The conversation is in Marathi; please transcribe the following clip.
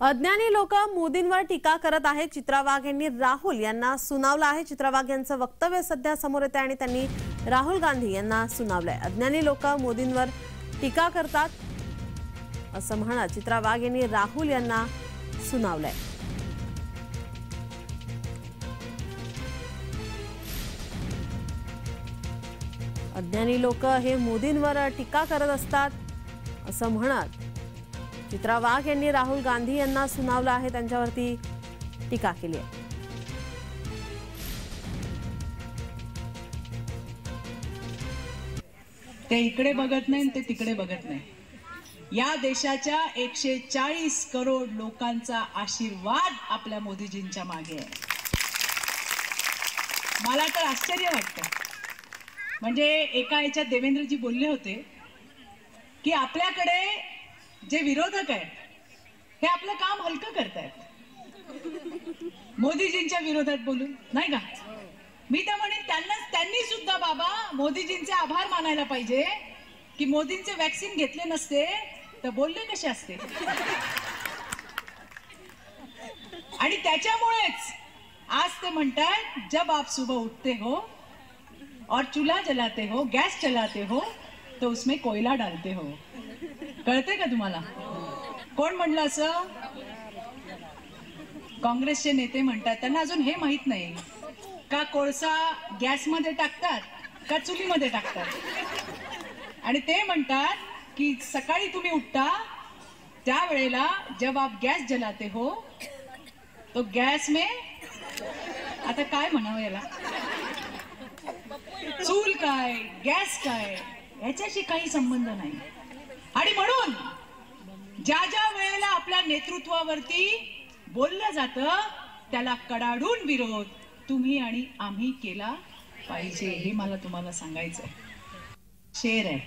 अज्ञानी लोक मोदींवर टीका करत आहेत। चित्रा वाघ यांनी राहुल यांना सुनावलं आहे। चित्रा वाघ यांचं वक्तव्य सध्या समोर येतं आणि त्यांनी राहुल गांधी यांना सुनावलंय। अज्ञानी लोक मोदींवर टीका करतात असं म्हणत चित्रा वाघ यांनी राहुल यांना सुनावलंय। अज्ञानी लोक हे मोदींवर टीका करत असतात असं म्हणत चित्रा वाघ यांनी राहुल गांधी यांना सुनावलं आहे, त्यांच्यावरती टीका केली आहे। ते इकडे बघत नाही, ते तिकडे बघत नाही। या देशाच्या 140 करोड लोकांचा आशीर्वाद आपल्या मोदीजींच्या मागे आहे। मला तर आश्चर्य वाटतं, म्हणजे एका याच्यात देवेंद्रजी बोलले होते की आपल्याकडे जे विरोधक आहेत हे आपलं काम हलकं करतायत मोदीजींच्या विरोधात बोलून, नाही का? मी तर म्हणेन त्यांनी सुद्धा बाबा मोदीजींचे आभार मानायला पाहिजे की मोदींचे वॅक्सिन घेतले नसते तर बोलले कसे असते। आणि त्याच्यामुळेच आज ते म्हणतात जब आप सुबह उठते हो और चूल्हा जलाते हो, गैस चलाते हो तो उसमें कोयला डालते हो। कळते का तुम्हाला? कोण म्हणलं असं? काँग्रेसचे नेते म्हणतात। त्यांना अजून हे माहित नाही का कोळसा गॅसमध्ये टाकतात का चुलीमध्ये टाकतात। आणि ते म्हणतात की सकाळी तुम्ही उठता त्यावेळेला जब आप गॅस जलाते हो तो गॅस में, आता काय म्हणावं याला, चूल काय गॅस काय याच्याशी काही संबंध नाही। आणि म्हणून ज्या ज्या वेळेला आपल्या नेतृत्वावरती बोललं जातं त्याला कडाडून विरोध तुम्ही आणि आम्ही केला पाहिजे, हे मला तुम्हाला सांगायचंय। शेर आहे